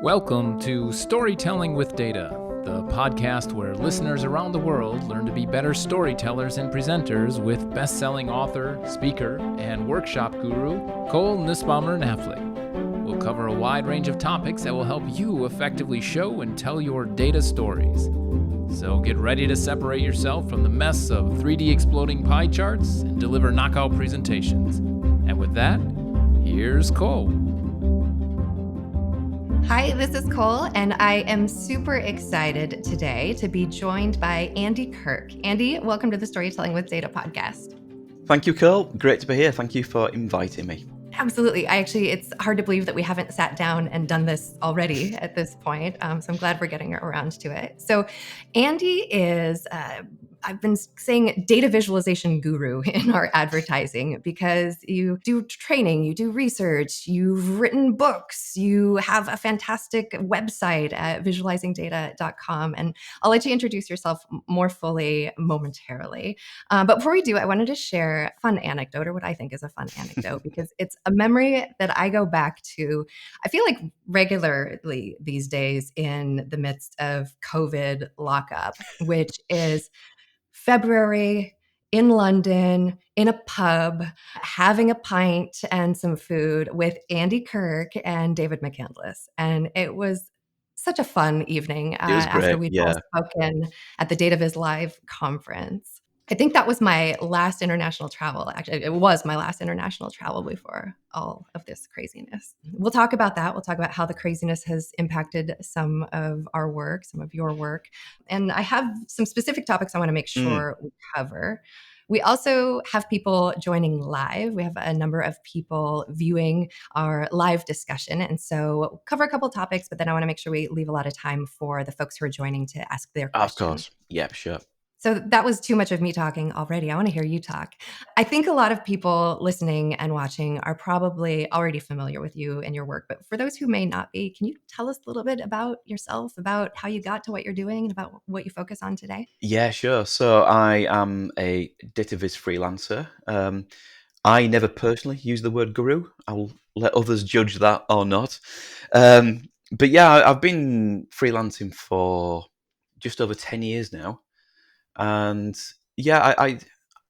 Welcome to Storytelling with Data, the podcast where listeners around the world learn to be better storytellers and presenters with best-selling author, speaker, and workshop guru Cole Nussbaumer-Knaflic. We'll cover a wide range of topics that will help you effectively show and tell your data stories. So get ready to separate yourself from the mess of 3D exploding pie charts and deliver knockout presentations. And with that, here's Cole. Hi, this is Cole, and I am super excited today to be joined by Andy Kirk. Andy, welcome to the Storytelling with Data podcast. Thank you, Cole. Great to be here. Thank you for inviting me. Absolutely. It's hard to believe that we haven't sat down and done this already at this point. So I'm glad we're getting around to it. So Andy is, I've been saying data visualization guru in our advertising because you do training, you do research, you've written books, you have a fantastic website at visualizingdata.com. And I'll let you introduce yourself more fully momentarily. But before we do, I wanted to share a fun anecdote, or what I think is a fun anecdote, because it's a memory that I go back to, I feel like regularly these days in the midst of COVID lockup, which is February in London, in a pub, having a pint and some food with Andy Kirk and David McCandless. And it was such a fun evening It was after great. we'd all Yeah. spoken at the DataViz Live conference. I think that was my last international travel. Actually, it was my last international travel before all of this craziness. We'll talk about that. We'll talk about how the craziness has impacted some of our work, some of your work. And I have some specific topics I want to make sure we cover. We also have people joining live. We have a number of people viewing our live discussion. And so we'll cover a couple of topics, but then I want to make sure we leave a lot of time for the folks who are joining to ask their Of questions. course. Yeah, sure. So that was too much of me talking already. I want to hear you talk. I think a lot of people listening and watching are probably already familiar with you and your work. But for those who may not be, can you tell us a little bit about yourself, about how you got to what you're doing, and about what you focus on today? Yeah, sure. So I am a DataViz freelancer. I never personally use the word guru. I'll let others judge that or not. But yeah, I've been freelancing for just over 10 years now. And yeah,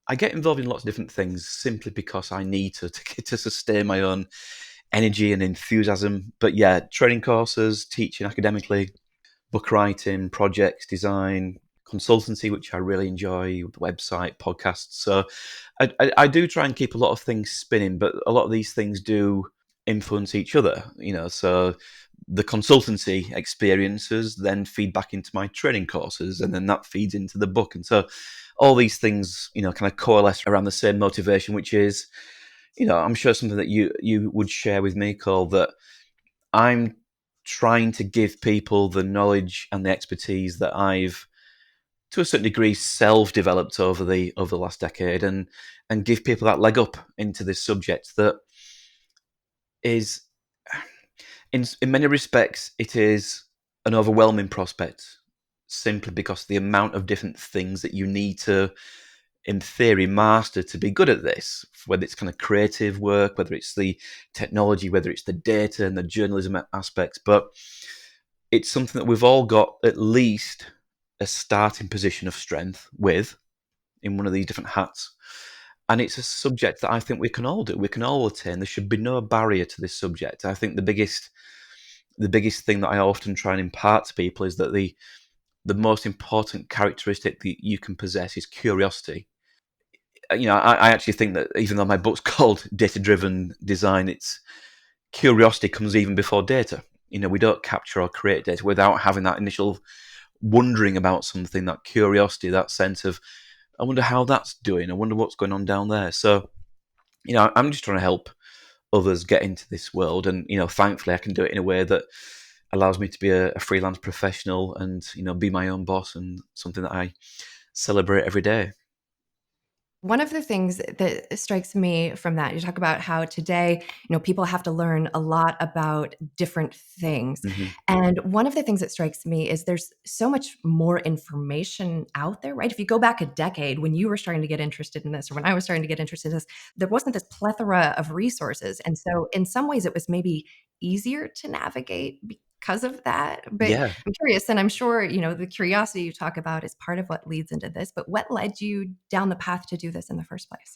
I get involved in lots of different things simply because I need to sustain my own energy and enthusiasm. But yeah, training courses, teaching academically, book writing, projects, design, consultancy, which I really enjoy, the website, podcasts. So I do try and keep a lot of things spinning, but a lot of these things do influence each other, so the consultancy experiences then feed back into my training courses, and then that feeds into the book. And so all these things, kind of coalesce around the same motivation, which is, I'm sure something that you would share with me, Cole, that I'm trying to give people the knowledge and the expertise that I've, to a certain degree, self-developed over the last decade, and give people that leg up into this subject that is, in many respects, it is an overwhelming prospect, simply because the amount of different things that you need to, in theory, master to be good at this, whether it's kind of creative work, whether it's the technology, whether it's the data and the journalism aspects. But it's something that we've all got at least a starting position of strength with, in one of these different hats. And it's a subject that I think we can all do. We can all attain. There should be no barrier to this subject. I think the biggest thing that I often try and impart to people is that the most important characteristic that you can possess is curiosity. I actually think that even though my book's called Data-Driven Design, it's curiosity comes even before data. We don't capture or create data without having that initial wondering about something, that curiosity, that sense of, I wonder how that's doing. I wonder what's going on down there. So, I'm just trying to help others get into this world. And, thankfully I can do it in a way that allows me to be a freelance professional and, be my own boss, and something that I celebrate every day. One of the things that strikes me from that, you talk about how today, people have to learn a lot about different things. Mm-hmm. And one of the things that strikes me is there's so much more information out there, right? If you go back a decade when you were starting to get interested in this, or when I was starting to get interested in this, there wasn't this plethora of resources. And so in some ways it was maybe easier to navigate because of that. But Yeah. I'm curious, and I'm sure, the curiosity you talk about is part of what leads into this, but what led you down the path to do this in the first place?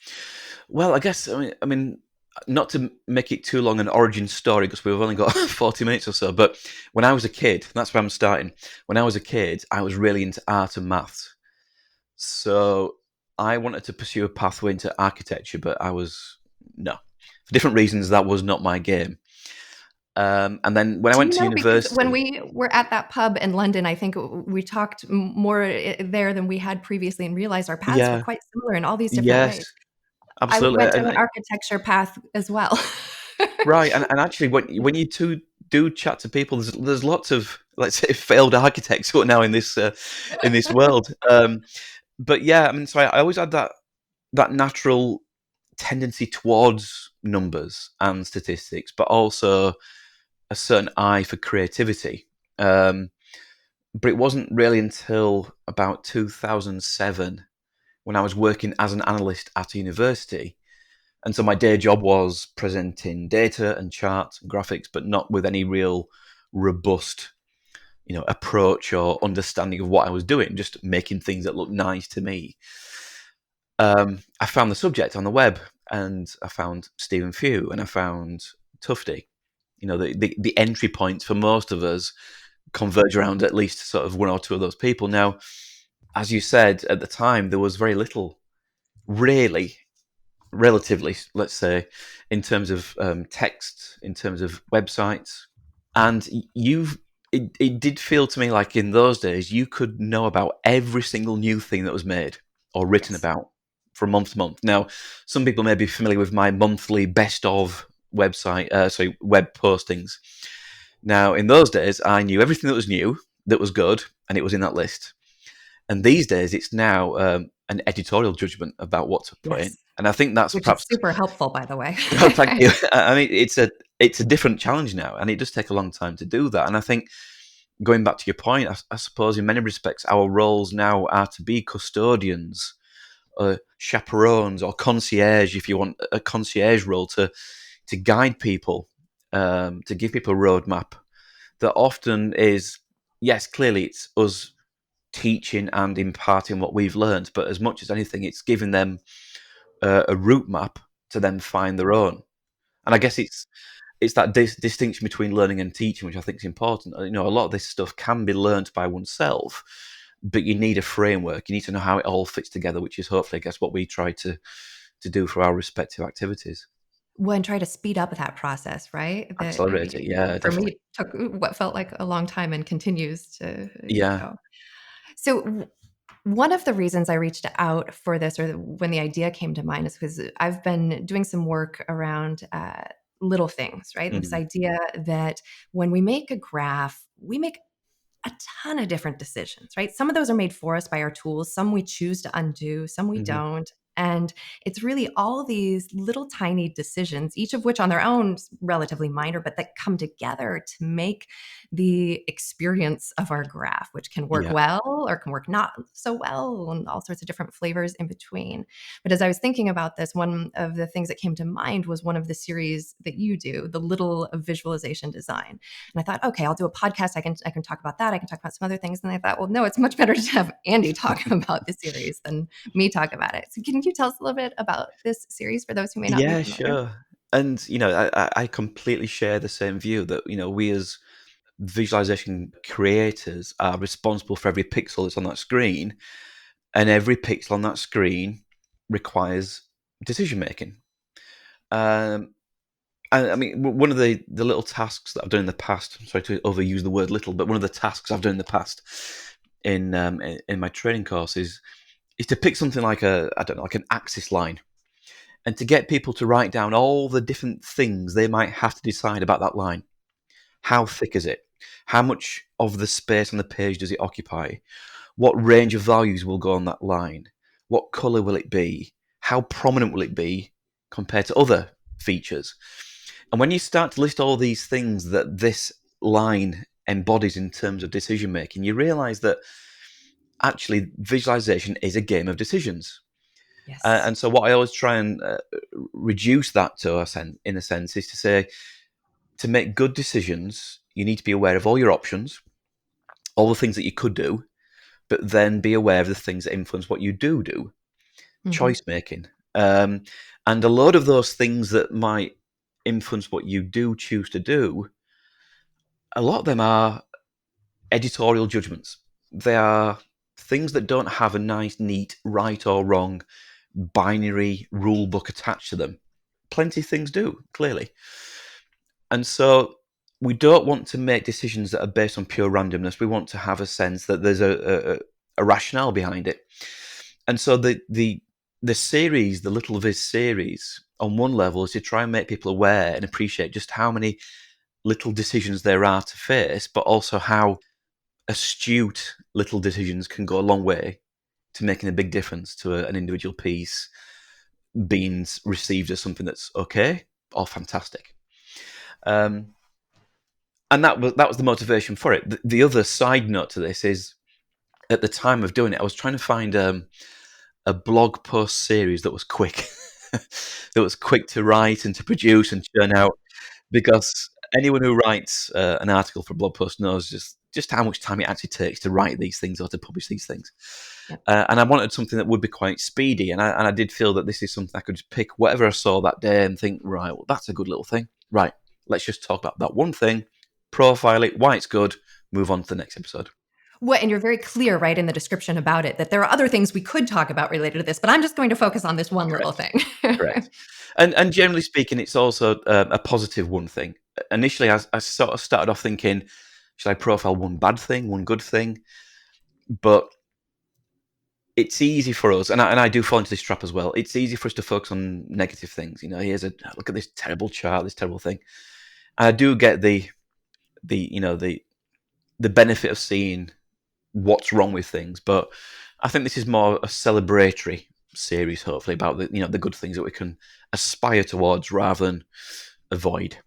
Well, I guess, I mean, not to make it too long an origin story because we've only got 40 minutes or so, but when I was a kid, that's where I'm starting. When I was a kid, I was really into art and maths. So I wanted to pursue a pathway into architecture, but no. For different reasons, that was not my game. And then when I Do went you to know, because when university, we were at that pub in London, I think we talked more there than we had previously and realized our paths were yeah, quite similar in all these different yes, ways. I absolutely. went down an architecture path as well. Right, and actually, when you two do chat to people, there's lots of, let's say, failed architects who are now in this world. But yeah, I mean, so I always had that natural tendency towards numbers and statistics, but also a certain eye for creativity. Um, but it wasn't really until about 2007 when I was working as an analyst at a university. And so my day job was presenting data and charts and graphics, but not with any real robust, approach or understanding of what I was doing, just making things that looked nice to me. I found the subject on the web, and I found Stephen Few, and I found Tufty. The entry points for most of us converge around at least sort of one or two of those people. Now, as you said, at the time, there was very little, really, relatively, let's say, in terms of text, in terms of websites. And it did feel to me like in those days, you could know about every single new thing that was made or written Yes. about from month to month. Now, some people may be familiar with my monthly best of web postings. Now, in those days, I knew everything that was new, that was good, and it was in that list. And these days, it's now an editorial judgment about what to put in. Yes. And I think that's Which is perhaps, super helpful, by the way. oh, thank you. I mean, it's a different challenge now, and it does take a long time to do that. And I think going back to your point, I suppose in many respects, our roles now are to be custodians, chaperones, or concierge, if you want a concierge role, to guide people, to give people a roadmap that often is, yes, clearly it's us teaching and imparting what we've learned, but as much as anything, it's giving them a route map to then find their own. And I guess it's that distinction between learning and teaching, which I think is important. A lot of this stuff can be learnt by oneself, but you need a framework. You need to know how it all fits together, which is hopefully, I guess, what we try to do for our respective activities. Well, and try to speed up that process, right? That Accelerate it, yeah, for definitely. me took what felt like a long time and continues to Yeah. go. So one of the reasons I reached out for this, or when the idea came to mind, is because I've been doing some work around little things, right? This Mhm. idea that when we make a graph, we make a ton of different decisions, right? Some of those are made for us by our tools, some we choose to undo, some we Mhm. don't. And it's really all these little tiny decisions, each of which on their own is relatively minor, but that come together to make the experience of our graph, which can work Yeah. well or can work not so well, and all sorts of different flavors in between. But as I was thinking about this, one of the things that came to mind was one of the series that you do, the Little of Visualization Design. And I thought, okay, I'll do a podcast. I can talk about that. I can talk about some other things. And I thought, well, no, it's much better to have Andy talk about the series than me talk about it. So can you tell us a little bit about this series for those who may not be Yeah, familiar? sure. And I completely share the same view that we as visualization creators are responsible for every pixel that's on that screen, and every pixel on that screen requires decision making. Um, and I mean, one of the little tasks that I've done in the past. I'm sorry to overuse the word little, but one of the tasks I've done in the past in my training course is to pick something like I don't know, like an axis line, and to get people to write down all the different things they might have to decide about that line. How thick is it? How much of the space on the page does it occupy? What range of values will go on that line? What color will it be? How prominent will it be compared to other features? And when you start to list all these things that this line embodies in terms of decision making, you realize that actually visualization is a game of decisions. Yes. And so, what I always try and reduce that to, in a sense, is to say, to make good decisions, you need to be aware of all your options, all the things that you could do, but then be aware of the things that influence what you do. Choice making. And a lot of those things that might influence what you do choose to do, a lot of them are editorial judgments. They are things that don't have a nice, neat, right or wrong binary rule book attached to them. Plenty of things do, clearly. And so we don't want to make decisions that are based on pure randomness. We want to have a sense that there's a rationale behind it. And so the series, the Little Viz series, on one level is to try and make people aware and appreciate just how many little decisions there are to face, but also how astute little decisions can go a long way to making a big difference to an individual piece being received as something that's okay or fantastic. And that was the motivation for it. The other side note to this is, at the time of doing it, I was trying to find a blog post series that was quick, that was quick to write and to produce and churn out, because anyone who writes an article for a blog post knows just how much time it actually takes to write these things or to publish these things. Yep. And I wanted something that would be quite speedy, and I did feel that this is something I could just pick whatever I saw that day and think, right, well, that's a good little thing. Right, let's just talk about that one thing, profile it, why it's good, move on to the next episode. Well, and you're very clear, right, in the description about it, that there are other things we could talk about related to this, but I'm just going to focus on this one little thing. Correct. And generally speaking, it's also a positive one thing. Initially, I sort of started off thinking, should I profile one bad thing, one good thing? But it's easy for us, and I do fall into this trap as well. It's easy for us to focus on negative things. Here's look at this terrible chart, this terrible thing. And I do get the benefit of seeing what's wrong with things, but I think this is more a celebratory series, hopefully, about the good things that we can aspire towards rather than avoid.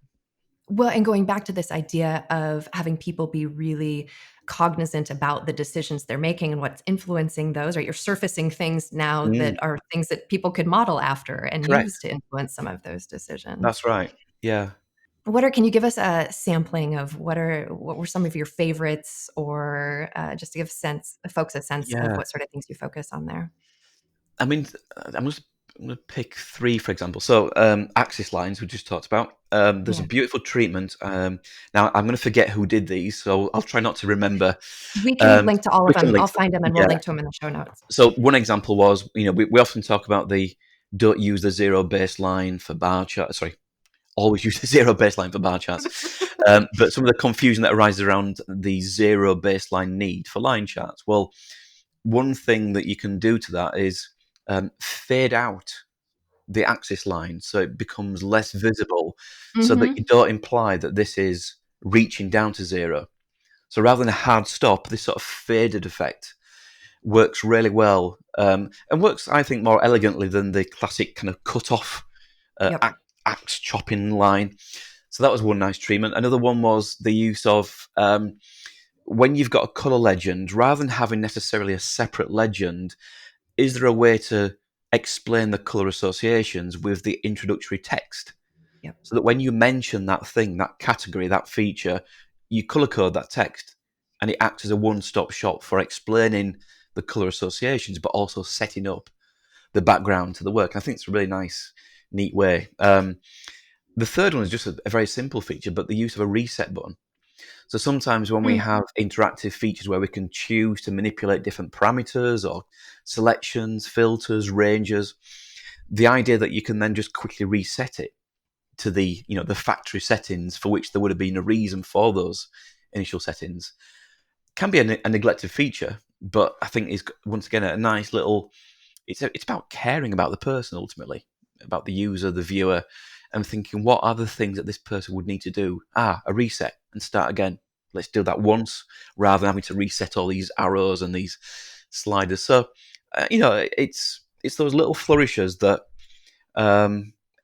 Well, and going back to this idea of having people be really cognizant about the decisions they're making and what's influencing those, right? You're surfacing things now that are things that people could model after and use to influence some of those decisions. That's right. Yeah. Can you give us a sampling of what were some of your favorites, or just to give folks a sense of what sort of things you focus on there? I mean, I'm going to pick three, for example. So, axis lines we just talked about. There's a beautiful treatment. Now, I'm going to forget who did these, so I'll try not to remember. We can link to all of them. I'll find them and we'll link to them in the show notes. So one example was, we often talk about don't use the zero baseline for bar charts. Sorry, always use the zero baseline for bar charts. But some of the confusion that arises around the zero baseline need for line charts. Well, one thing that you can do to that is fade out the axis line so it becomes less visible, so that you don't imply that this is reaching down to zero. So rather than a hard stop, this sort of faded effect works really well, and works, I think, more elegantly than the classic kind of cut off axe chopping line. So that was one nice treatment. Another one was the use of when you've got a colour legend, rather than having necessarily a separate legend, is there a way to explain the colour associations with the introductory text? Yep. So that when you mention that thing, that category, that feature, you colour code that text, and it acts as a one-stop shop for explaining the colour associations, but also setting up the background to the work. And I think it's a really nice, neat way. The third one is just a very simple feature, but the use of a reset button. So sometimes when we have interactive features where we can choose to manipulate different parameters or selections, filters, ranges, the idea that you can then just quickly reset it to the factory settings for which there would have been a reason for those initial settings can be a neglected feature, but I think is once again a nice little. It's about caring about the person ultimately, about the user, the viewer, and thinking, what are the things that this person would need to do? A reset and start again. Let's do that once rather than having to reset all these arrows and these sliders. So, it's those little flourishes that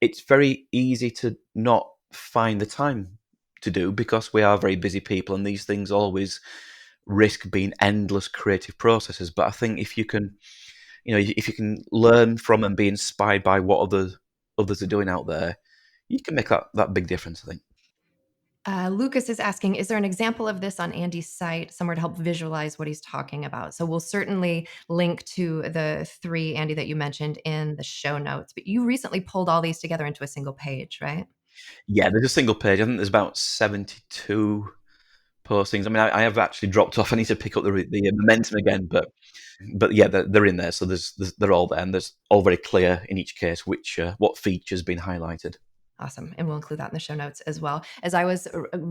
it's very easy to not find the time to do because we are very busy people, and these things always risk being endless creative processes. But I think if you can, if you can learn from and be inspired by what others are doing out there, you can make that big difference, I think. Lucas is asking, is there an example of this on Andy's site, somewhere to help visualize what he's talking about? So we'll certainly link to the 3, Andy, that you mentioned in the show notes. But you recently pulled all these together into a single page, right? Yeah, there's a single page. I think there's about 72 postings. I mean, I have actually dropped off. I need to pick up the momentum again, but yeah, they're in there. So they're all there, and there's all very clear in each case which what feature's been highlighted. Awesome. And we'll include that in the show notes as well. As I was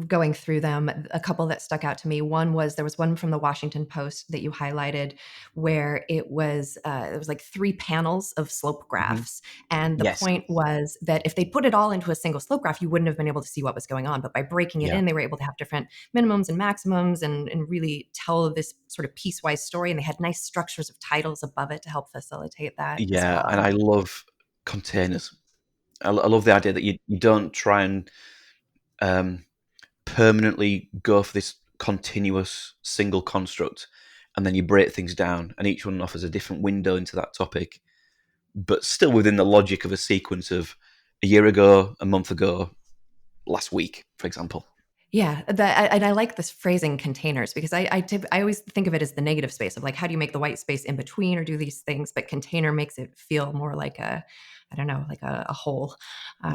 going through them, a couple that stuck out to me. One was there was one from the Washington Post that you highlighted where it was like 3 panels of slope graphs. And the Yes. point was that if they put it all into a single slope graph, you wouldn't have been able to see what was going on. But by breaking it Yeah. in, they were able to have different minimums and maximums and really tell this sort of piecewise story. And they had nice structures of titles above it to help facilitate that as Yeah, well. and I love containers. I love the idea that you don't try and permanently go for this continuous single construct, and then you break things down, and each one offers a different window into that topic, but still within the logic of a sequence of a year ago, a month ago, last week, for example. Yeah, and I like this phrasing containers because I always think of it as the negative space of like, how do you make the white space in between or do these things? But container makes it feel more like I don't know, like a hole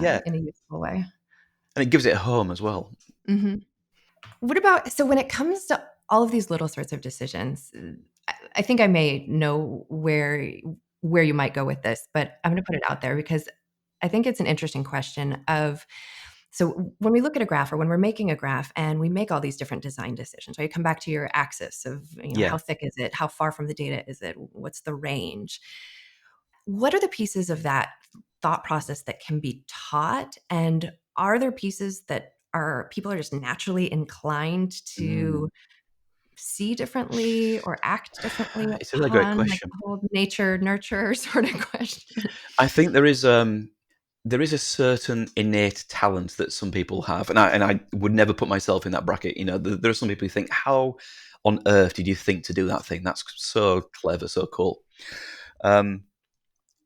Yeah, in a useful way. and it gives it a home as well. Hmm. What about, so when it comes to all of these little sorts of decisions, I think I may know where you might go with this, but I'm going to put it out there because I think it's an interesting question of, so when we look at a graph or when we're making a graph and we make all these different design decisions, right? You come back to your axis of, Yeah. how thick is it? How far from the data is it? What's the range? What are the pieces of that thought process that can be taught? And are there pieces that people are just naturally inclined Mm. to see differently or act differently It's a really great upon, like question. the whole nature nurture sort of question? I think there is a certain innate talent that some people have, and I would never put myself in that bracket. There are some people who think, "How on earth did you think to do that thing? That's so clever, so cool." Um,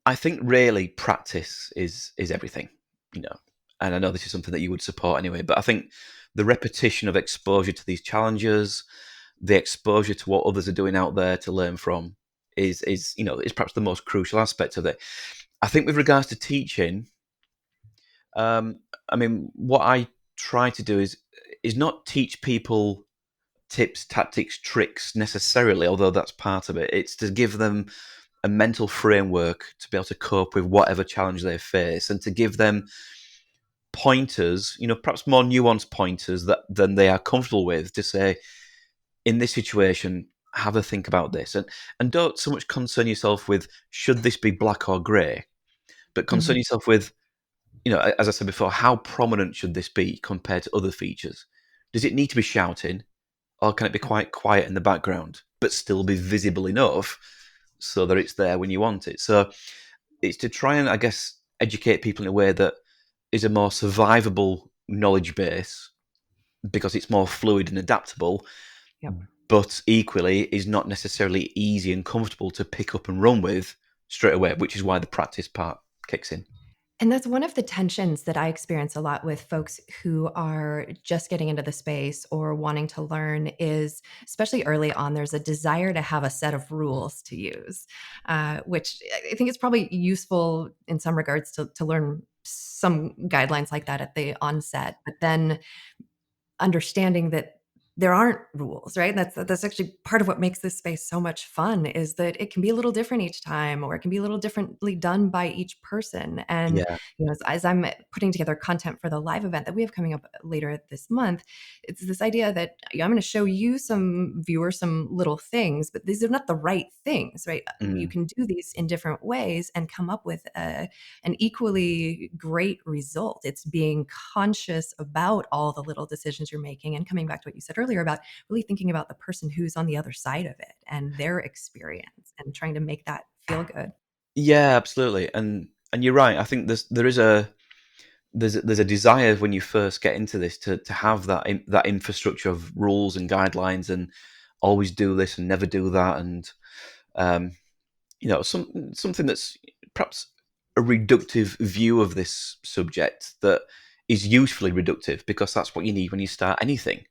I think really practice is everything, you know. And I know this is something that you would support anyway, but I think the repetition of exposure to these challenges, the exposure to what others are doing out there to learn from, is perhaps the most crucial aspect of it. I think with regards to teaching, I mean, what I try to do is not teach people tips, tactics, tricks necessarily, although that's part of it. It's to give them a mental framework to be able to cope with whatever challenge they face, and to give them pointers, perhaps more nuanced pointers than they are comfortable with, to say, in this situation, have a think about this, and don't so much concern yourself with should this be black or grey, but concern Mhm. yourself with, as I said before, how prominent should this be compared to other features? Does it need to be shouting, or can it be Yep. quite quiet in the background, but still be visible enough so that it's there when you want it? So it's to try and, I guess, educate people in a way that is a more survivable knowledge base, because it's more fluid and adaptable, Yep. but equally is not necessarily easy and comfortable to pick up and run with straight away, which is why the practice part kicks in. And that's one of the tensions that I experience a lot with folks who are just getting into the space or wanting to learn is, especially early on, there's a desire to have a set of rules to use, which I think is probably useful in some regards to learn some guidelines like that at the onset. But then understanding that there aren't rules, right? And that's actually part of what makes this space so much fun is that it can be a little different each time, or it can be a little differently done by each person. And Yeah. as I'm putting together content for the live event that we have coming up later this month, it's this idea that I'm going to show you some viewers some little things, but these are not the right things, right? You Mm. can do these in different ways and come up with an equally great result. It's being conscious about all the little decisions you're making and coming back to what you said earlier about really thinking about the person who's on the other side of it and their experience and trying to make that feel good. Yeah, absolutely. And you're right. I think there's a desire when you first get into this to have that infrastructure of rules and guidelines, and always do this and never do that, and um, something that's perhaps a reductive view of this subject that is usefully reductive, because that's what you need when you start anything.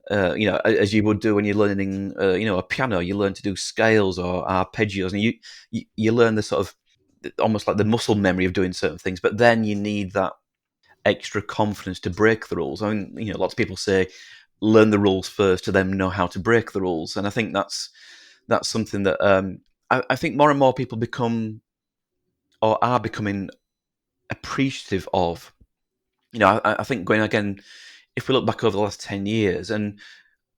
As you would do when you're learning, a piano. You learn to do scales or arpeggios, and you learn the sort of almost like the muscle memory of doing certain things. But then you need that extra confidence to break the rules. I mean, lots of people say learn the rules first to then know how to break the rules, and I think that's something that I think more and more people become or are becoming appreciative of. I think going again, if we look back over the last 10 years, and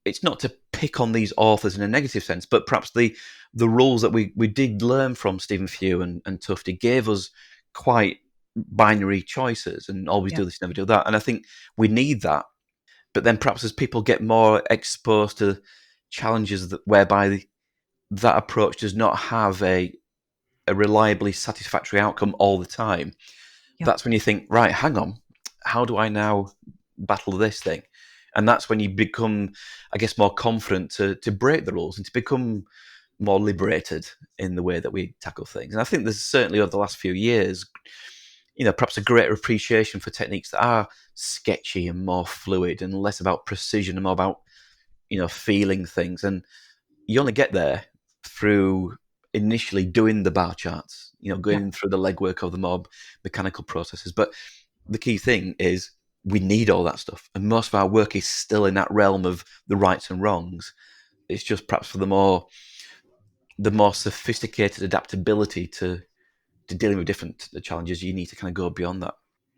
it's not to pick on these authors in a negative sense, but perhaps the rules that we did learn from Stephen Few and Tufte gave us quite binary choices, and always Yeah. do this, never do that. And I think we need that. But then perhaps as people get more exposed to challenges whereby that approach does not have a reliably satisfactory outcome all the time, Yep. that's when you think, right, hang on, how do I now battle this thing? And that's when you become, I guess, more confident to break the rules and to become more liberated in the way that we tackle things. And I think there's certainly over the last few years, perhaps a greater appreciation for techniques that are sketchy and more fluid and less about precision and more about, feeling things. And you only get there through initially doing the bar charts, going through the legwork of the more mechanical processes. But the key thing is we need all that stuff. And most of our work is still in that realm of the rights and wrongs. It's just perhaps for the more sophisticated adaptability to dealing with different challenges, you need to kind of go beyond that.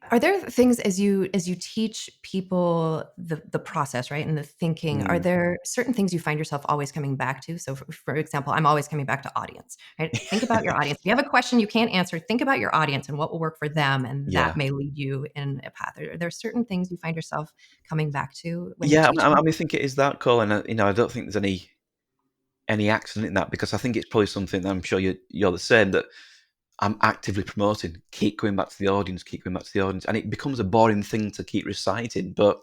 Are there things as you teach people the process, right, and the thinking, are there certain things you find yourself always coming back to? So for example, I'm always coming back to audience, right? Think about your audience. If you have a question you can't answer, think about your audience and what will work for them, and that Yeah. may lead you in a path. Are there certain things you find yourself coming back to when you're Yeah, teaching? I think it is that, Colin. I don't think there's any accident in that, because I think it's probably something that I'm sure you're the same, that I'm actively promoting. Keep going back to the audience, keep going back to the audience. And it becomes a boring thing to keep reciting. But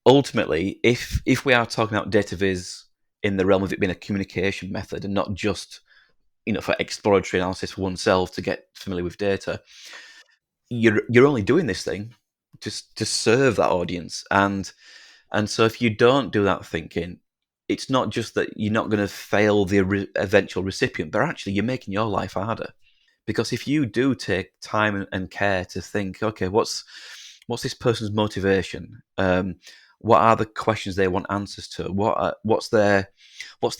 ultimately, if we are talking about data viz in the realm of it being a communication method and not just, for exploratory analysis for oneself to get familiar with data, you're only doing this thing just to serve that audience. And so if you don't do that thinking, it's not just that you're not going to fail the eventual recipient, but actually you're making your life harder. Because if you do take time and care to think, okay, what's this person's motivation? What are the questions they want answers to? What's the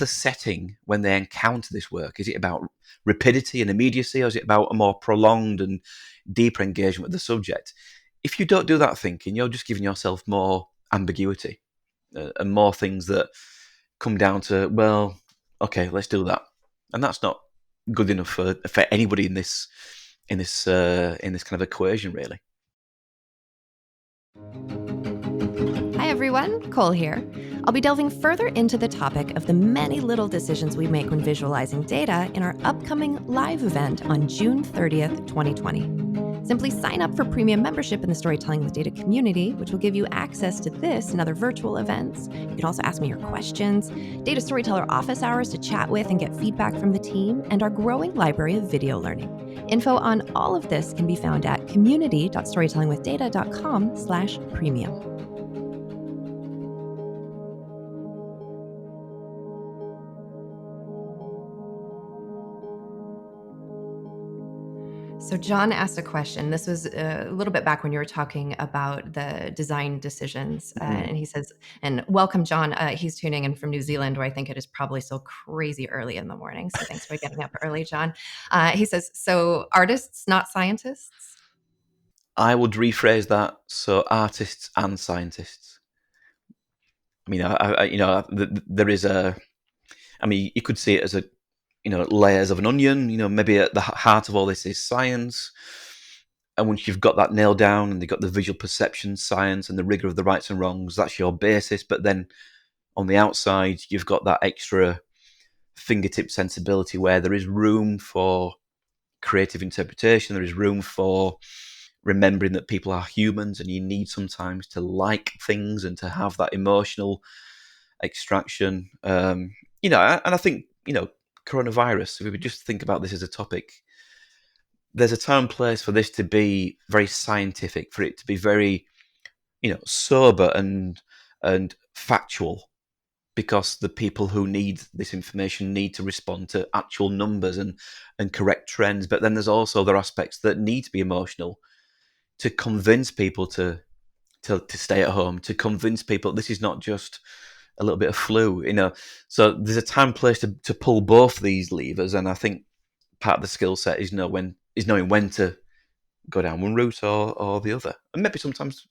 setting when they encounter this work? Is it about rapidity and immediacy, or is it about a more prolonged and deeper engagement with the subject? If you don't do that thinking, you're just giving yourself more ambiguity and more things that come down to, well, okay, let's do that, and that's not good enough for anybody in this kind of equation, really. Hi everyone, Cole here. I'll be delving further into the topic of the many little decisions we make when visualizing data in our upcoming live event on June 30th, 2020. Simply sign up for premium membership in the Storytelling with Data community, which will give you access to this and other virtual events. You can also ask me your questions, Data Storyteller office hours to chat with and get feedback from the team, and our growing library of video learning. Info on all of this can be found at community.storytellingwithdata.com/premium. So John asked a question. This was a little bit back when you were talking about the design decisions. And he says, and welcome, John. He's tuning in from New Zealand, where I think it is probably still crazy early in the morning. So thanks for getting up early, John. He says, so artists, not scientists? I would rephrase that: so artists and scientists. I mean, there is a. I mean, you could see it as a, layers of an onion. Maybe at the heart of all this is science. And once you've got that nailed down, and you've got the visual perception science and the rigor of the rights and wrongs, that's your basis. But then on the outside, you've got that extra fingertip sensibility where there is room for creative interpretation. There is room for remembering that people are humans, and you need sometimes to like things and to have that emotional extraction. And I think, coronavirus, if we would just think about this as a topic, there's a time and place for this to be very scientific, for it to be very, sober and factual, because the people who need this information need to respond to actual numbers and correct trends. But then there's also other aspects that need to be emotional, to convince people to stay at home, to convince people this is not just a little bit of flu, So there's a time and place to pull both these levers, and I think part of the skill set is knowing when to go down one route or the other, and maybe sometimes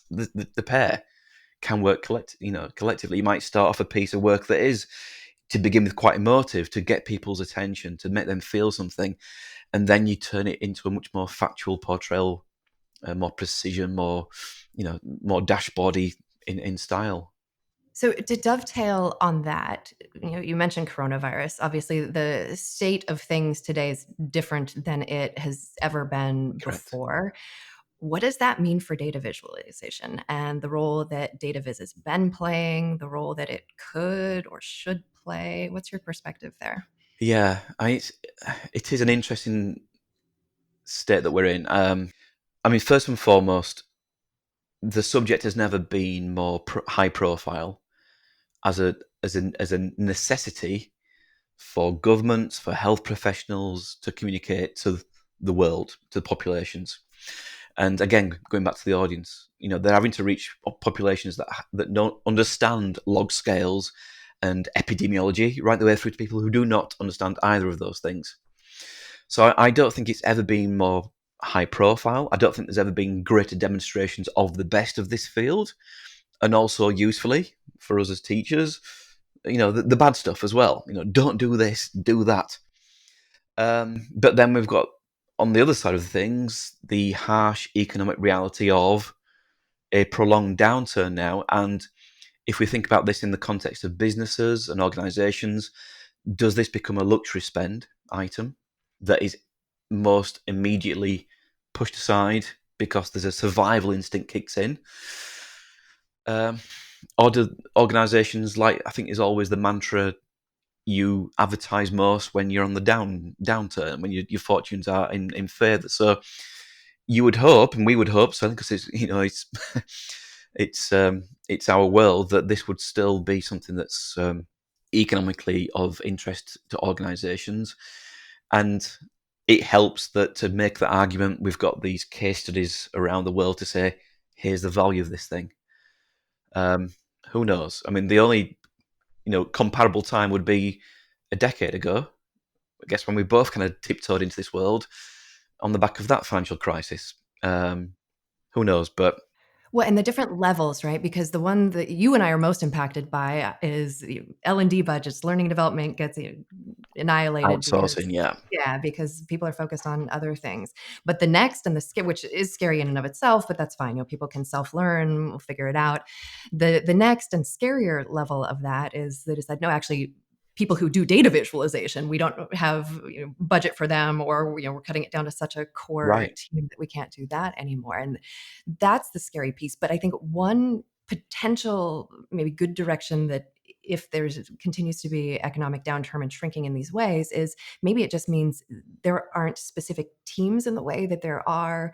the pair can work collectively. You might start off a piece of work that is, to begin with, quite emotive, to get people's attention, to make them feel something, and then you turn it into a much more factual portrayal, more precision, more dashboardy in style. So to dovetail on that, you mentioned coronavirus. Obviously, the state of things today is different than it has ever been Correct. before. What does that mean for data visualization and the role that data viz has been playing, the role that it could or should play? What's your perspective there? Yeah, it is an interesting state that we're in. First and foremost, the subject has never been more high profile as a necessity for governments, for health professionals to communicate to the world, to the populations. And again, going back to the audience, they're having to reach populations that don't understand log scales and epidemiology, right the way through to people who do not understand either of those things. So I don't think it's ever been more high profile. I don't think there's ever been greater demonstrations of the best of this field, and also usefully for us as teachers, the bad stuff as well. Don't do this, do that. But then we've got, on the other side of things, the harsh economic reality of a prolonged downturn now. And if we think about this in the context of businesses and organizations, does this become a luxury spend item that is most immediately pushed aside because there's a survival instinct kicks in? Or do organizations, like, I think is always the mantra, you advertise most when you're on the downturn, when your fortunes are in favour. So you would hope, and we would hope, certainly, because it's our world, that this would still be something that's economically of interest to organisations, and it helps that to make the argument, we've got these case studies around the world to say, here's the value of this thing. Who knows? The only comparable time would be a decade ago, I guess, when we both kind of tiptoed into this world on the back of that financial crisis. Who knows? But Well, and the different levels, right? Because the one that you and I are most impacted by is L&D budgets. Learning and development gets annihilated outsourcing, because people are focused on other things. But the next, and which is scary in and of itself, but that's fine. People can self-learn, we'll figure it out. The next and scarier level of that is they decide, no, actually, people who do data visualization, we don't have budget for them, or we're cutting it down to such a core Right. team that we can't do that anymore. And that's the scary piece. But I think one potential, maybe good direction, that if there's continues to be economic downturn and shrinking in these ways, is maybe it just means there aren't specific teams in the way that there are,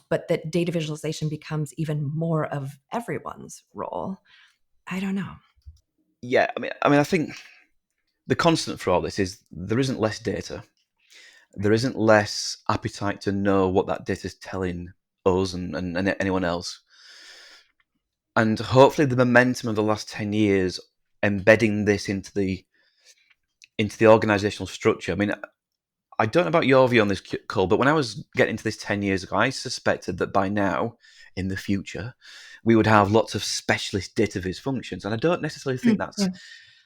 but that data visualization becomes even more of everyone's role. I don't know. Yeah, I think the constant for all this is there isn't less data. There isn't less appetite to know what that data is telling us and anyone else. And hopefully the momentum of the last 10 years, embedding this into the organizational structure. I don't know about your view on this, Cole, but when I was getting into this 10 years ago, I suspected that by now, in the future, we would have lots of specialist data viz functions. And I don't necessarily think that's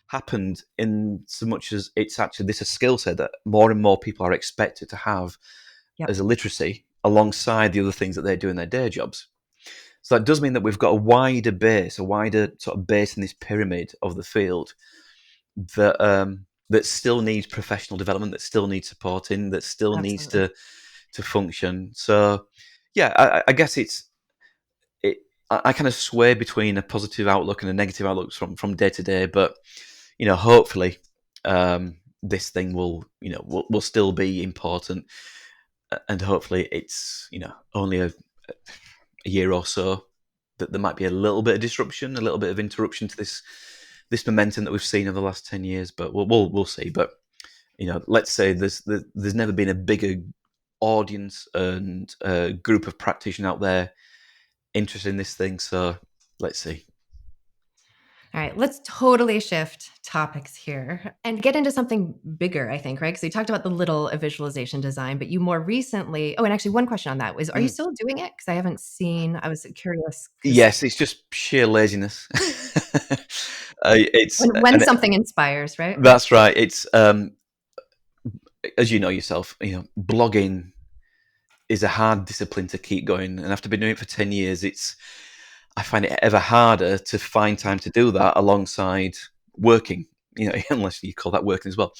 happened in so much as it's actually this a skill set that more and more people are expected to have as a literacy alongside the other things that they do in their day jobs. So that does mean that we've got a wider sort of base in this pyramid of the field that still needs professional development, that still needs supporting, that still needs to function. So yeah, I guess I kind of sway between a positive outlook and a negative outlook from day to day, but hopefully this thing will still be important. and hopefully it's only a year or so that there might be a little bit of disruption, a little bit of interruption to this momentum that we've seen over the last 10 years. But we'll see. But let's say there's never been a bigger audience and group of practitioners out there interested in this thing. So let's see. All right, let's totally shift topics here and get into something bigger, I think, right? Because we talked about the little of visualization design, but you more recently, and actually one question on that was, are you still doing it? Because I haven't seen, I was curious. Yes, it's just sheer laziness. It's when something inspires, right? That's right. It's as you know yourself, blogging is a hard discipline to keep going, and after being doing it for 10 years, I find it ever harder to find time to do that alongside working, unless you call that working as well.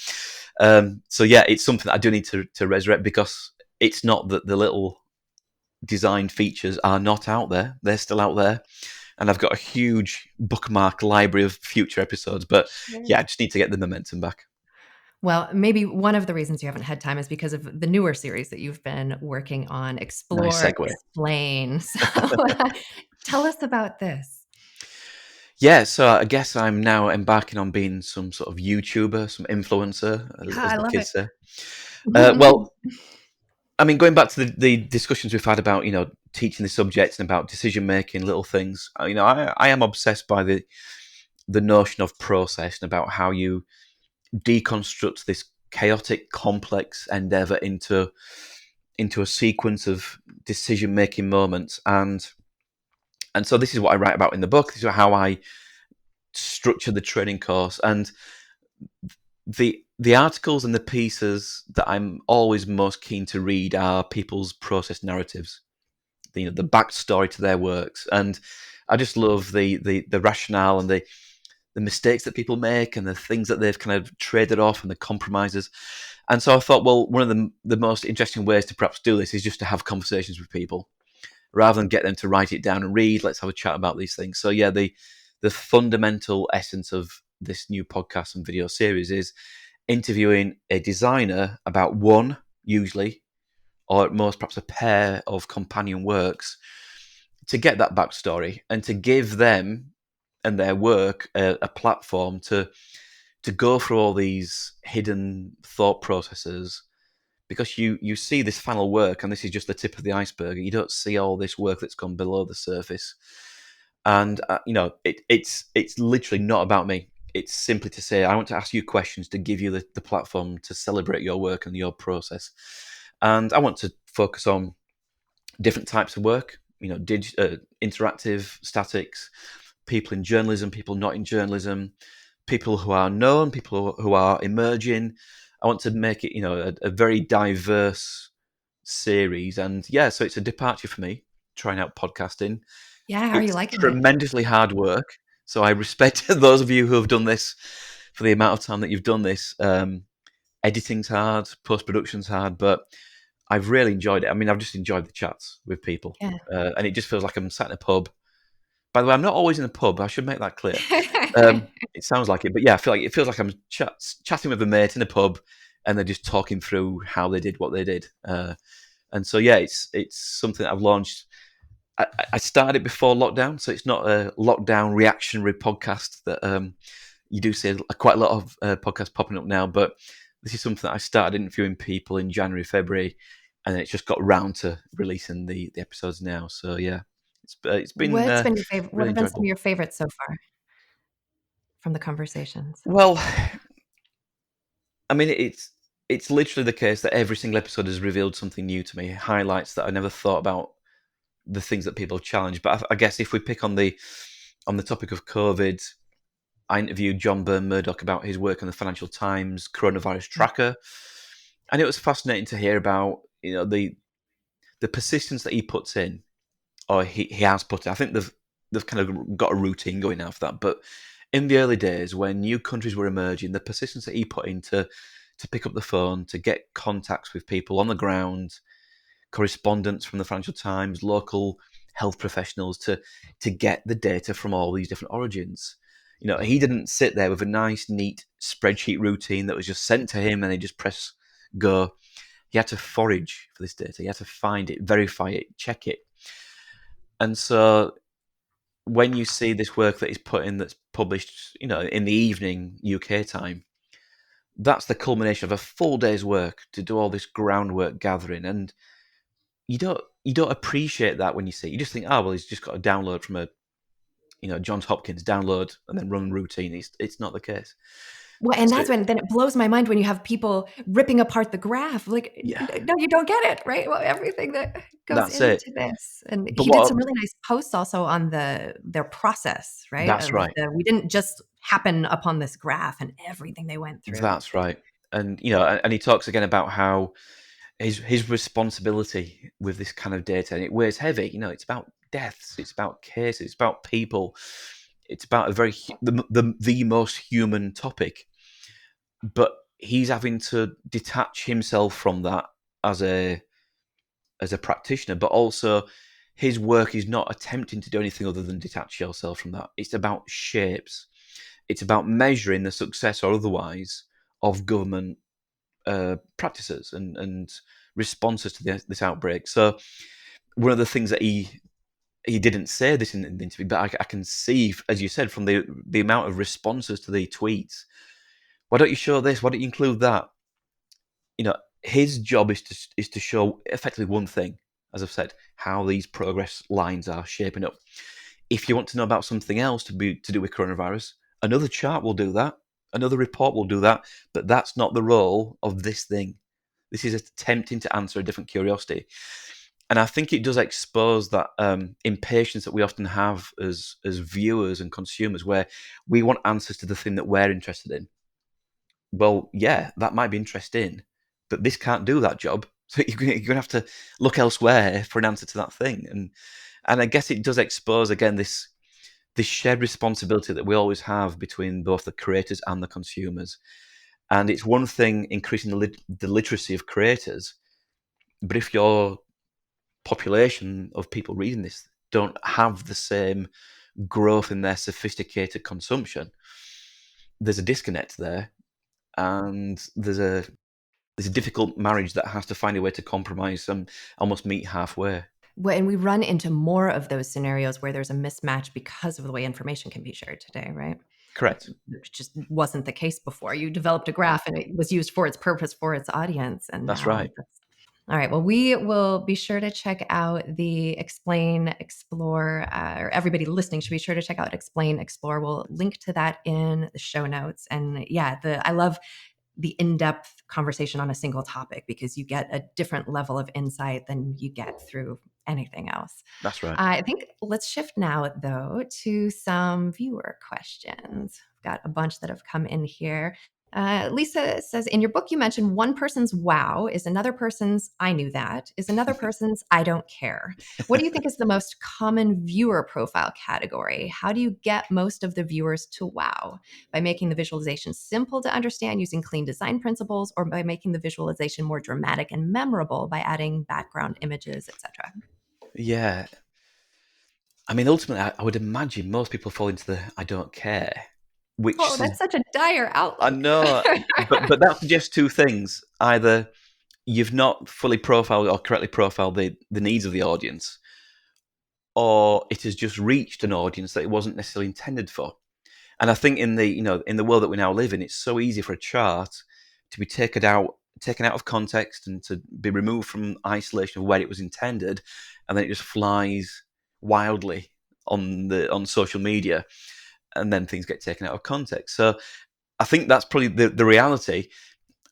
So yeah, it's something that I do need to resurrect, because it's not that the little design features are not out there. They're still out there. And I've got a huge bookmark library of future episodes. But yeah, I just need to get the momentum back. Well, maybe one of the reasons you haven't had time is because of the newer series that you've been working on, Explore, Nice segue. Explain. So tell us about this. Yeah, so I guess I'm now embarking on being some sort of YouTuber, some influencer, as the kids say. Well, I mean, going back to the discussions we've had about, teaching the subjects and about decision-making, little things, I am obsessed by the notion of process and about how you deconstruct this chaotic, complex endeavor into a sequence of decision-making moments. And so this is what I write about in the book. This is how I structure the training course. And the articles and the pieces that I'm always most keen to read are people's process narratives, the backstory to their works. And I just love the rationale and the mistakes that people make and the things that they've kind of traded off and the compromises. And so I thought, well, one of the most interesting ways to perhaps do this is just to have conversations with people rather than get them to write it down and read. Let's have a chat about these things. So yeah, the fundamental essence of this new podcast and video series is interviewing a designer about one, usually, or at most perhaps a pair of companion works, to get that backstory and to give them and their work a platform to go through all these hidden thought processes, because you see this final work and this is just the tip of the iceberg. You don't see all this work that's gone below the surface. And it's literally not about me. It's simply to say, I want to ask you questions to give you the platform to celebrate your work and your process. And I want to focus on different types of work, interactive, statics, people in journalism, people not in journalism, people who are known, people who are emerging. I want to make it, a very diverse series. And yeah, so it's a departure for me, trying out podcasting. Yeah, how are you liking it? Tremendously hard work. So I respect those of you who have done this for the amount of time that you've done this. Editing's hard, post-production's hard, but I've really enjoyed it. I mean, I've just enjoyed the chats with people. Yeah. And it just feels like I'm sat in a pub. By the way, I'm not always in a pub. I should make that clear. It sounds like it, but yeah, it feels like I'm chatting with a mate in a pub, and they're just talking through how they did what they did. And so yeah, it's something that I've launched. I started it before lockdown, so it's not a lockdown reactionary podcast that you do see quite a lot of podcasts popping up now. But this is something that I started interviewing people in January, February, and then it's just got round to releasing the episodes now. So yeah, it's been. What's been your favorite? Really What have been some enjoyable. of your favorites so far from the conversations? Well, I mean, it's literally the case that every single episode has revealed something new to me, highlights that I never thought about, the things that people challenge. But I guess if we pick on the topic of COVID, I interviewed John Byrne Murdoch about his work on the Financial Times coronavirus tracker, and it was fascinating to hear about the persistence that he puts in, or he has put in. I think they've kind of got a routine going now for that. But in the early days, when new countries were emerging, the persistence that he put in to pick up the phone, to get contacts with people on the ground, correspondence from the Financial Times, local health professionals, to get the data from all these different origins. He didn't sit there with a nice, neat spreadsheet routine that was just sent to him and he just press go. He had to forage for this data. He had to find it, verify it, check it. And so when you see this work that he's put in that's published, in the evening UK time, that's the culmination of a full day's work to do all this groundwork gathering. And you don't appreciate that when you see it. You just think, oh, well, he's just got to download from a, Johns Hopkins, download and then run routine. It's not the case. Well, and that's when then it blows my mind when you have people ripping apart the graph. Like, Yeah. no, you don't get it, right? Well, everything that goes That's into it. this, and But he did some really nice posts also on their process, right? That's right. We didn't just happen upon this graph and everything they went through. That's right. And and he talks again about how his responsibility with this kind of data, and it weighs heavy. It's about deaths, it's about cases, it's about people, it's about the most human topic. But he's having to detach himself from that as a practitioner, but also his work is not attempting to do anything other than detach yourself from that. It's about shapes. It's about measuring the success or otherwise of government practices and responses to this outbreak. So one of the things that he didn't say this in the interview, but I can see, as you said, from the amount of responses to the tweets. Why don't you show this? Why don't you include that? His job is to show effectively one thing, as I've said, how these progress lines are shaping up. If you want to know about something else to do with coronavirus, another chart will do that, another report will do that, but that's not the role of this thing. This is attempting to answer a different curiosity. And I think it does expose that impatience that we often have as viewers and consumers, where we want answers to the thing that we're interested in. Well, yeah, that might be interesting, but this can't do that job. So you're going to have to look elsewhere for an answer to that thing. And I guess it does expose, again, this shared responsibility that we always have between both the creators and the consumers. And it's one thing increasing the literacy of creators, but if your population of people reading this don't have the same growth in their sophisticated consumption, there's a disconnect there, and there's a difficult marriage that has to find a way to compromise and almost meet halfway. Well, and we run into more of those scenarios where there's a mismatch because of the way information can be shared today, right? Correct. Which just wasn't the case before. You developed a graph and it was used for its purpose, for its audience. And That's now right. all right. Well, we will be sure to check out the Explain, Explore, or everybody listening should be sure to check out Explain, Explore. We'll link to that in the show notes. And yeah, I love the in-depth conversation on a single topic because you get a different level of insight than you get through anything else. That's right. I think let's shift now, though, to some viewer questions. I've got a bunch that have come in here. Lisa says, in your book, you mentioned one person's wow is another person's I knew that, is another person's I don't care. What do you think is the most common viewer profile category? How do you get most of the viewers to wow? By making the visualization simple to understand using clean design principles, or by making the visualization more dramatic and memorable by adding background images, etc.? Yeah. I mean, ultimately, I would imagine most people fall into the I don't care. Oh, that's such a dire outlook. I know, but that suggests two things. Either you've not fully profiled or correctly profiled the needs of the audience, or it has just reached an audience that it wasn't necessarily intended for. And I think in the world that we now live in, it's so easy for a chart to be taken out of context and to be removed from isolation of where it was intended, and then it just flies wildly on social media, and then things get taken out of context. So I think that's probably the reality.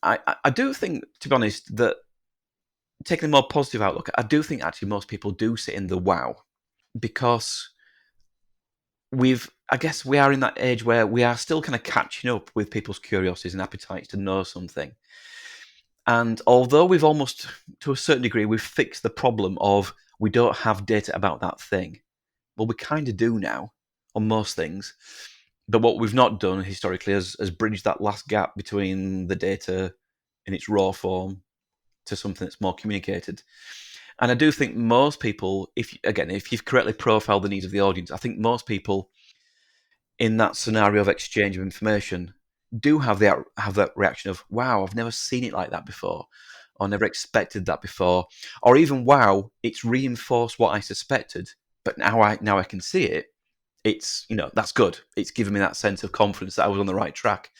I do think, to be honest, that taking a more positive outlook, I do think actually most people do sit in the wow, because I guess we are in that age where we are still kind of catching up with people's curiosities and appetites to know something. And although we've almost, to a certain degree, we've fixed the problem of we don't have data about that thing. Well, we kind of do now on most things. But what we've not done historically is bridged that last gap between the data in its raw form to something that's more communicated. And I do think most people, if you've correctly profiled the needs of the audience, I think most people in that scenario of exchange of information do have that reaction of, wow, I've never seen it like that before. or never expected that before, or even wow, it's reinforced what I suspected, but now I can see it. It's, that's good. It's given me that sense of confidence that I was on the right track.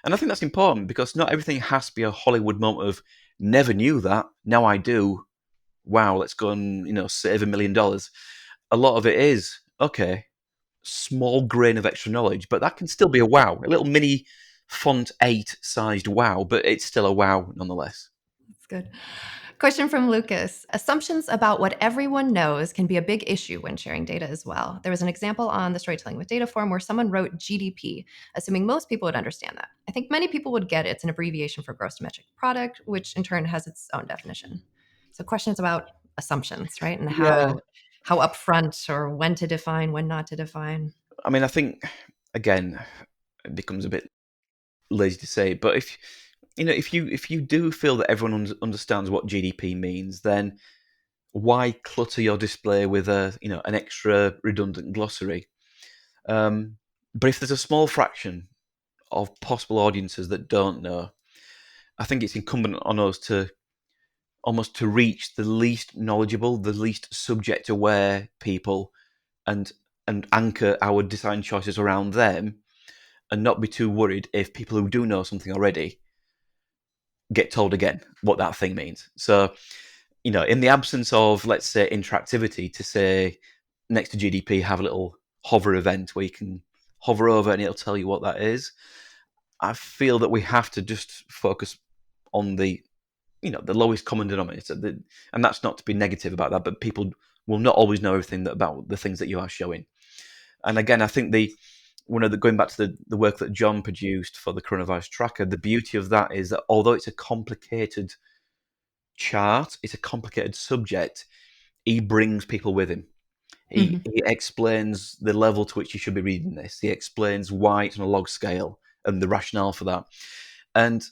And I think that's important because not everything has to be a Hollywood moment of never knew that, now I do. Wow, let's go and, save $1 million. A lot of it is, okay, small grain of extra knowledge, but that can still be a wow, a little mini font 8 sized wow, but it's still a wow nonetheless. That's good. Question from Lucas. Assumptions about what everyone knows can be a big issue when sharing data as well. There was an example on the Storytelling with Data forum where someone wrote GDP, assuming most people would understand that. I think many people would get it's an abbreviation for gross domestic product, which in turn has its own definition. So questions about assumptions, right? And Yeah. how upfront or when to define, when not to define. I mean, I think, again, it becomes a bit lazy to say, but if you do feel that everyone understands what GDP means, then why clutter your display with an extra redundant glossary? But if there's a small fraction of possible audiences that don't know, I think it's incumbent on us to almost to reach the least knowledgeable, the least subject aware people, and anchor our design choices around them, and not be too worried if people who do know something already get told again what that thing means. So, in the absence of, let's say, interactivity, to say next to GDP, have a little hover event where you can hover over and it'll tell you what that is. I feel that we have to just focus on the lowest common denominator, and that's not to be negative about that, but people will not always know everything about the things that you are showing. And again, I think going back to the work that John produced for the coronavirus tracker, the beauty of that is that although it's a complicated chart, it's a complicated subject, he brings people with him. He explains the level to which you should be reading this. He explains why it's on a log scale and the rationale for that. And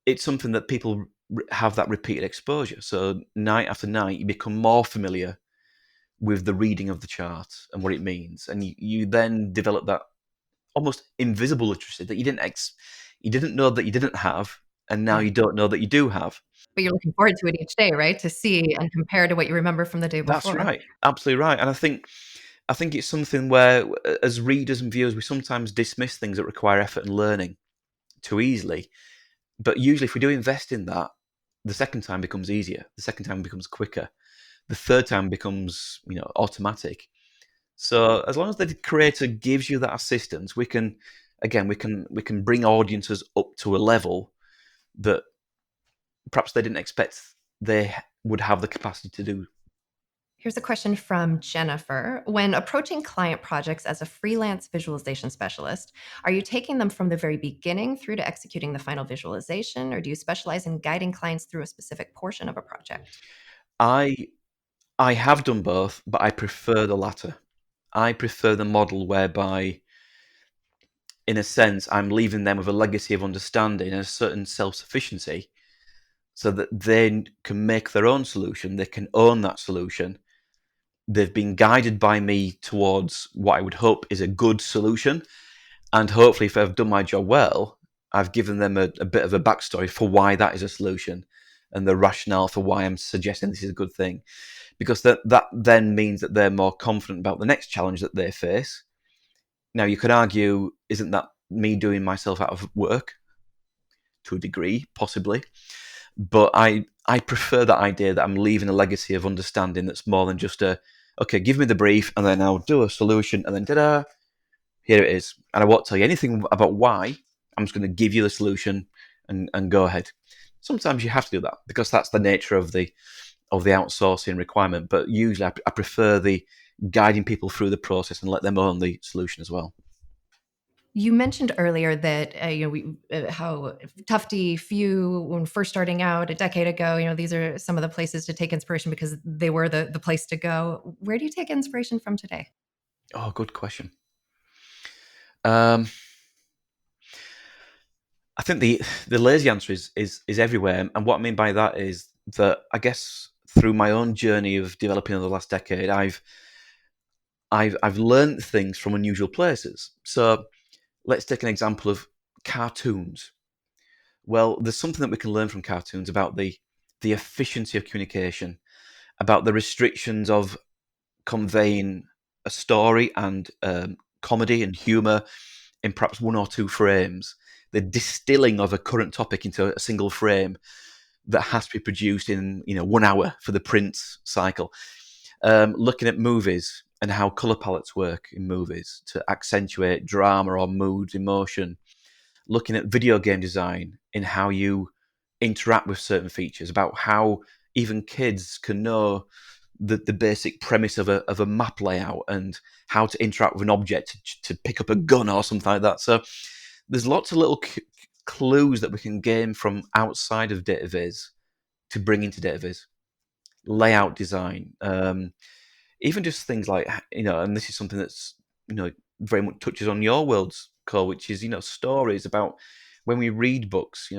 it's something that people have that repeated exposure. So night after night, you become more familiar with the reading of the chart and what it means. And you then develop that almost invisible literacy that you didn't know that you didn't have, and now you don't know that you do have. But you're looking forward to it each day, right? To see and compare to what you remember from the day That's before. right, absolutely right. And I think it's something where, as readers and viewers, we sometimes dismiss things that require effort and learning too easily. But usually, if we do invest in that, the second time becomes easier. The second time becomes quicker. The third time becomes, automatic. So as long as the creator gives you that assistance, we can bring audiences up to a level that perhaps they didn't expect they would have the capacity to do. Here's a question from Jennifer. When approaching client projects as a freelance visualization specialist, are you taking them from the very beginning through to executing the final visualization, or do you specialize in guiding clients through a specific portion of a project? I have done both, but I prefer the latter. I prefer the model whereby, in a sense, I'm leaving them with a legacy of understanding and a certain self-sufficiency so that they can make their own solution, they can own that solution. They've been guided by me towards what I would hope is a good solution. And hopefully, if I've done my job well, I've given them a bit of a backstory for why that is a solution and the rationale for why I'm suggesting this is a good thing. Because that then means that they're more confident about the next challenge that they face. Now, you could argue, isn't that me doing myself out of work? To a degree, possibly. But I prefer that idea that I'm leaving a legacy of understanding that's more than just okay, give me the brief and then I'll do a solution and then ta-da, here it is. And I won't tell you anything about why. I'm just going to give you the solution and go ahead. Sometimes you have to do that because that's the nature of the outsourcing requirement. But usually I prefer the guiding people through the process and let them own the solution as well. You mentioned earlier that how Tufty Few, when first starting out a decade ago, these are some of the places to take inspiration because they were the place to go. Where do you take inspiration from today? Oh, good question. I think the lazy answer is everywhere, and what I mean by that is that I guess through my own journey of developing over the last decade, I've learned things from unusual places. So let's take an example of cartoons. Well, there's something that we can learn from cartoons about the the efficiency of communication, about the restrictions of conveying a story and comedy and humour in perhaps 1 or 2 frames, the distilling of a current topic into a single frame that has to be produced in 1 hour for the print cycle. Looking at movies and how colour palettes work in movies to accentuate drama or mood, emotion. Looking at video game design in how you interact with certain features, about how even kids can know the basic premise of a map layout and how to interact with an object to pick up a gun or something like that. So there's lots of little clues that we can gain from outside of data viz to bring into data viz. Layout design, even just things like, and this is something that's, very much touches on your world's core, which is, stories about when we read books,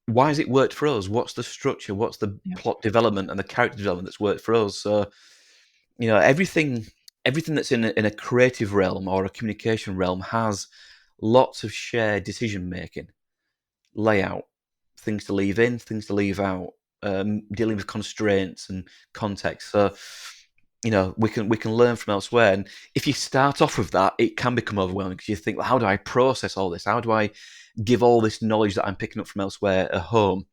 why has it worked for us? What's the structure? What's the plot development and the character development that's worked for us? So, everything that's in a creative realm or a communication realm has lots of shared decision making, layout, things to leave in, things to leave out, dealing with constraints and context. So, we can learn from elsewhere. And if you start off with that, it can become overwhelming because you think, well, how do I process all this? How do I give all this knowledge that I'm picking up from elsewhere at home?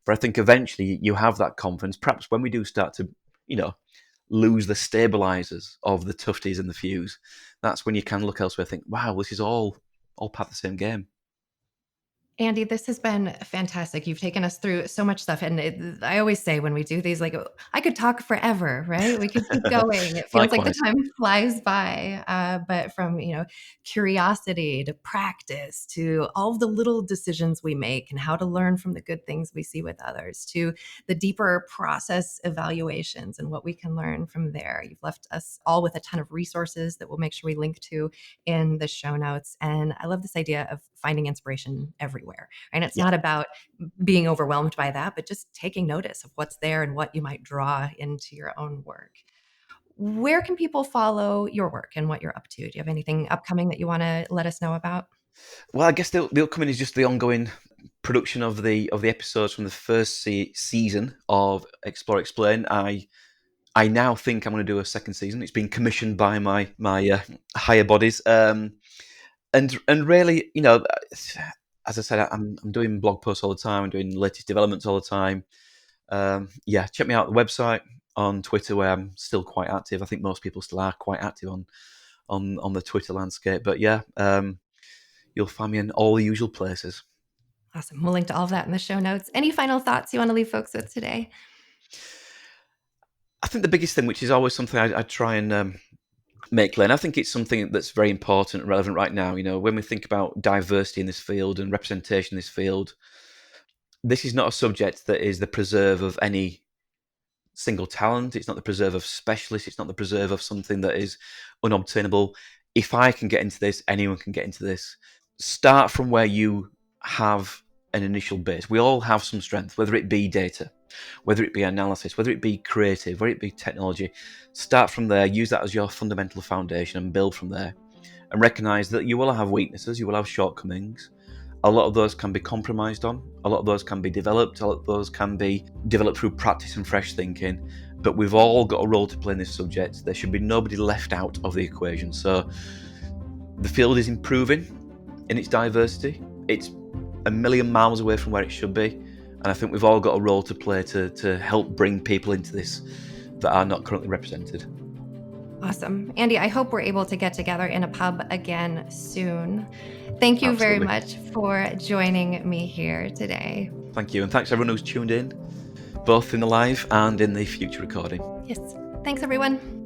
But I think eventually you have that confidence. Perhaps when we do start to, lose the stabilizers of the tufties and the fews, that's when you can look elsewhere and think, wow, this is all part of the same game. Andy, this has been fantastic. You've taken us through so much stuff. And I always say when we do these, like, I could talk forever, right? We could keep going. It feels like the time flies by. But from, curiosity to practice to all of the little decisions we make and how to learn from the good things we see with others to the deeper process evaluations and what we can learn from there. You've left us all with a ton of resources that we'll make sure we link to in the show notes. And I love this idea of finding inspiration everywhere. And it's not about being overwhelmed by that, but just taking notice of what's there and what you might draw into your own work. Where can people follow your work and what you're up to? Do you have anything upcoming that you want to let us know about? Well, I guess the upcoming is just the ongoing production of the episodes from the first season of Explore Explain. I now think I'm going to do a second season. It's been commissioned by my higher bodies. And really, as I said, I'm doing blog posts all the time. I'm doing latest developments all the time. Check me out on the website, on Twitter, where I'm still quite active. I think most people still are quite active on the Twitter landscape. But you'll find me in all the usual places. Awesome. We'll link to all of that in the show notes. Any final thoughts you want to leave folks with today? I think the biggest thing, which is always something I try and make clear, and I think it's something that's very important and relevant right now. When we think about diversity in this field and representation in this field, this is not a subject that is the preserve of any single talent. It's not the preserve of specialists. It's not the preserve of something that is unobtainable. If I can get into this, anyone can get into this. Start from where you have an initial base. We all have some strength, whether it be data, whether it be analysis, whether it be creative, whether it be technology. Start from there, use that as your fundamental foundation and build from there. And recognize that you will have weaknesses, you will have shortcomings. A lot of those can be compromised on, a lot of those can be developed, a lot of those can be developed through practice and fresh thinking. But we've all got a role to play in this subject. There should be nobody left out of the equation. So the field is improving in its diversity. It's a million miles away from where it should be. And I think we've all got a role to play to help bring people into this that are not currently represented. Awesome. Andy, I hope we're able to get together in a pub again soon. Thank you very much for joining me here today. Thank you. And thanks everyone who's tuned in, both in the live and in the future recording. Yes. Thanks, everyone.